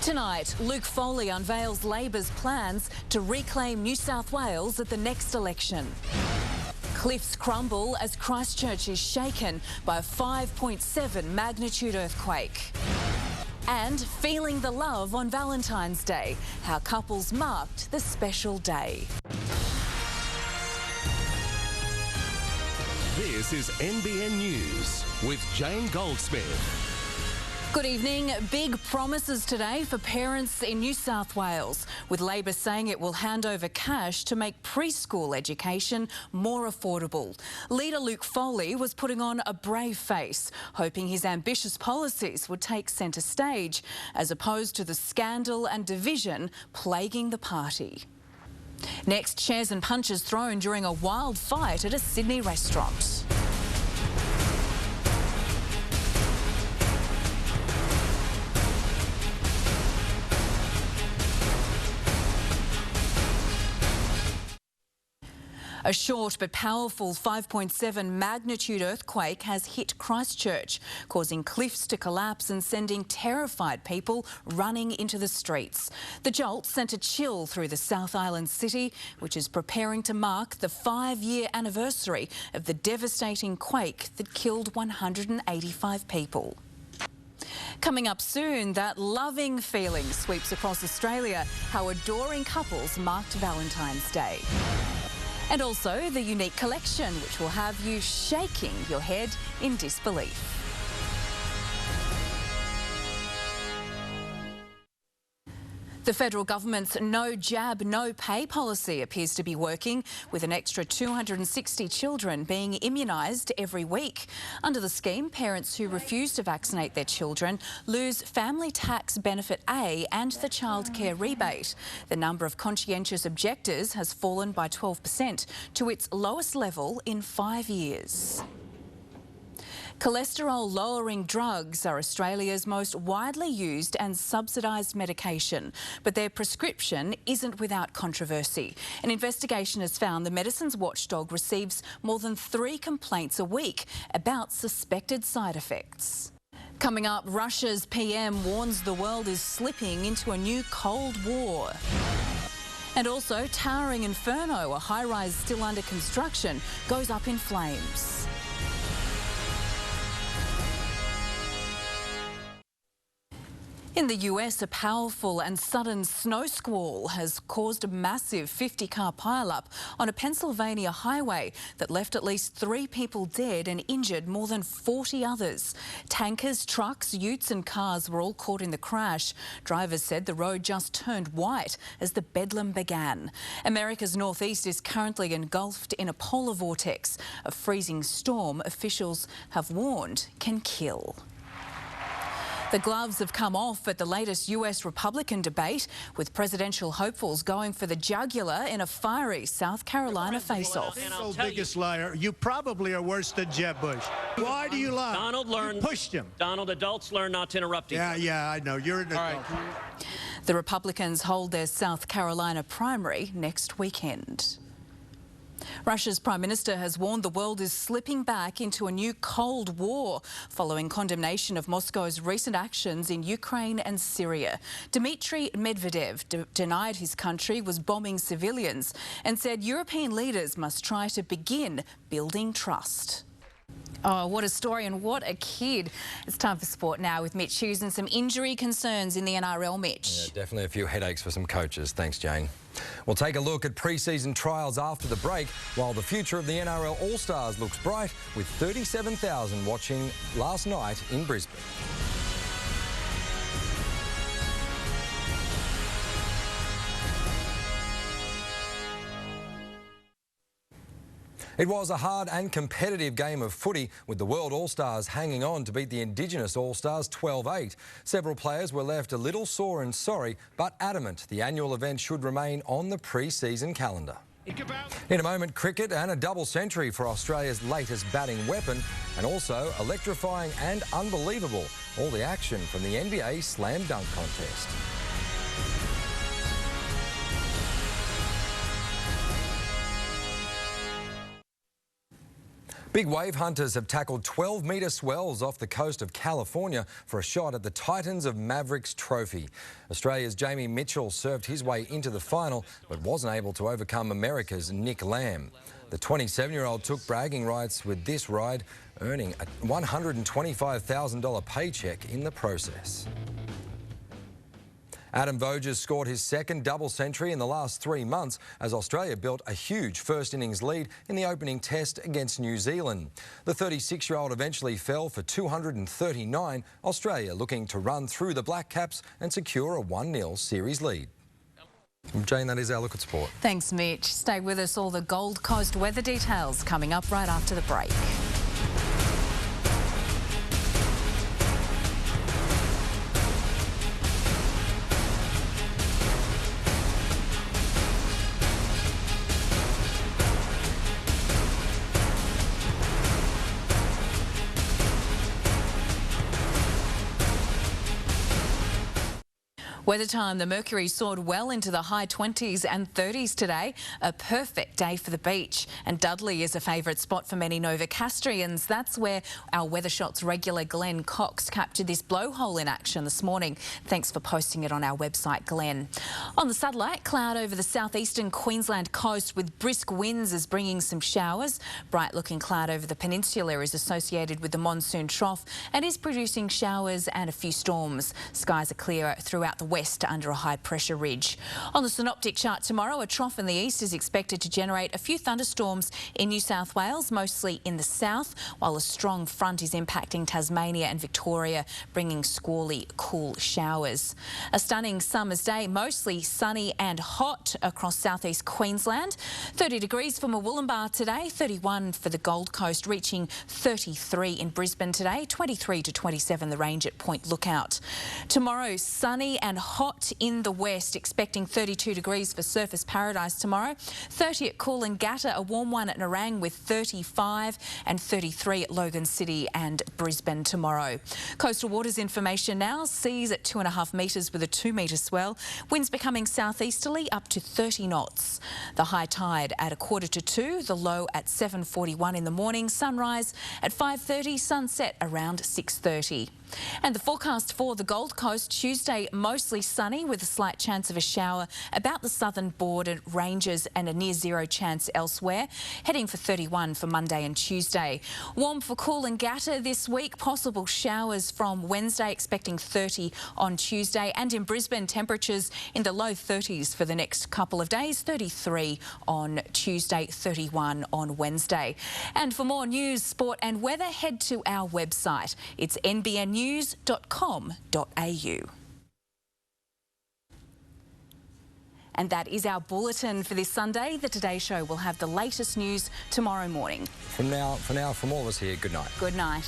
Tonight, Luke Foley unveils Labor's plans to reclaim New South Wales at the next election. Cliffs crumble as Christchurch is shaken by a 5.7 magnitude earthquake. And feeling the love on Valentine's Day, how couples marked the special day. This is NBN News with Jane Goldsmith. Good evening. Big promises today for parents in New South Wales, with Labor saying it will hand over cash to make preschool education more affordable. Leader Luke Foley was putting on a brave face, hoping his ambitious policies would take centre stage, as opposed to the scandal and division plaguing the party. Next, chairs and punches thrown during a wild fight at a Sydney restaurant. A short but powerful 5.7 magnitude earthquake has hit Christchurch, causing cliffs to collapse and sending terrified people running into the streets. The jolt sent a chill through the South Island city, which is preparing to mark the 5-year anniversary of the devastating quake that killed 185 people. Coming up soon, that loving feeling sweeps across Australia, how adoring couples marked Valentine's Day. And also the unique collection, which will have you shaking your head in disbelief. The federal government's no jab, no pay policy appears to be working, with an extra 260 children being immunised every week. Under the scheme, parents who refuse to vaccinate their children lose family tax benefit A and the childcare rebate. The number of conscientious objectors has fallen by 12% to its lowest level in 5 years. Cholesterol-lowering drugs are Australia's most widely used and subsidised medication, but their prescription isn't without controversy. An investigation has found the medicines watchdog receives more than 3 complaints a week about suspected side effects. Coming up, Russia's PM warns the world is slipping into a new Cold War. And also, towering inferno, a high-rise still under construction, goes up in flames. In the US, a powerful and sudden snow squall has caused a massive 50-car pileup on a Pennsylvania highway that left at least 3 people dead and injured more than 40 others. Tankers, trucks, utes and cars were all caught in the crash. Drivers said the road just turned white as the bedlam began. America's northeast is currently engulfed in a polar vortex. A freezing storm, officials have warned, can kill. The gloves have come off at the latest US Republican debate, with presidential hopefuls going for the jugular in a fiery South Carolina face-off. Biggest liar. You probably are worse than Jeb Bush. Why do you lie? Donald learned. You pushed him. Donald, adults learn not to interrupt each other. Yeah, I know. You're an adult. The Republicans hold their South Carolina primary next weekend. Russia's Prime Minister has warned the world is slipping back into a new Cold War following condemnation of Moscow's recent actions in Ukraine and Syria. Dmitry Medvedev denied his country was bombing civilians and said European leaders must try to begin building trust. Oh, what a story and what a kid. It's time for sport now with Mitch Hughes and some injury concerns in the NRL, Mitch. Yeah, definitely a few headaches for some coaches. Thanks, Jane. We'll take a look at pre-season trials after the break, while the future of the NRL All-Stars looks bright, with 37,000 watching last night in Brisbane. It was a hard and competitive game of footy, with the World All-Stars hanging on to beat the Indigenous All-Stars 12-8. Several players were left a little sore and sorry, but adamant the annual event should remain on the pre-season calendar. In a moment, cricket and a double century for Australia's latest batting weapon, and also electrifying and unbelievable, all the action from the NBA Slam Dunk Contest. Big wave hunters have tackled 12-metre swells off the coast of California for a shot at the Titans of Mavericks trophy. Australia's Jamie Mitchell served his way into the final but wasn't able to overcome America's Nick Lamb. The 27-year-old took bragging rights with this ride, earning a $125,000 paycheck in the process. Adam Voges scored his second double century in the last 3 months as Australia built a huge first innings lead in the opening test against New Zealand. The 36-year-old eventually fell for 239, Australia looking to run through the Black Caps and secure a 1-0 series lead. Jane, that is our look at sport. Thanks, Mitch. Stay with us. All the Gold Coast weather details coming up right after the break. Weather time, the mercury soared well into the high 20s and 30s today. A perfect day for the beach. And Dudley is a favourite spot for many Novocastrians. That's where our Weather Shots regular Glenn Cox captured this blowhole in action this morning. Thanks for posting it on our website, Glenn. On the satellite, cloud over the southeastern Queensland coast with brisk winds is bringing some showers. Bright looking cloud over the peninsula is associated with the monsoon trough and is producing showers and a few storms. Skies are clear throughout the west under a high pressure ridge. On the synoptic chart tomorrow, a trough in the east is expected to generate a few thunderstorms in New South Wales, mostly in the south, while a strong front is impacting Tasmania and Victoria, bringing squally cool showers. A stunning summer's day, mostly sunny and hot across southeast Queensland. 30 degrees for Murwillumbah today, 31 for the Gold Coast, reaching 33 in Brisbane today, 23 to 27 the range at Point Lookout. Tomorrow, sunny and hot in the west, expecting 32 degrees for Surfers Paradise tomorrow, 30 at Coolangatta, a warm one at Nerang with 35 and 33 at Logan City and Brisbane tomorrow. Coastal waters information now, seas at 2.5 metres with a 2-metre swell, winds becoming southeasterly up to 30 knots. The high tide at 1:45, the low at 7:41 in the morning, sunrise at 5:30, sunset around 6:30. And the forecast for the Gold Coast, Tuesday mostly sunny with a slight chance of a shower about the southern border ranges and a near zero chance elsewhere. Heading for 31 for Monday and Tuesday. Warm for Coolangatta this week, possible showers from Wednesday, expecting 30 on Tuesday. And in Brisbane, temperatures in the low 30s for the next couple of days, 33 on Tuesday, 31 on Wednesday. And for more news, sport and weather, head to our website. It's nbnnews.com.au. And that is our bulletin for this Sunday. The Today Show will have the latest news tomorrow morning. For now, from all of us here, good night. Good night.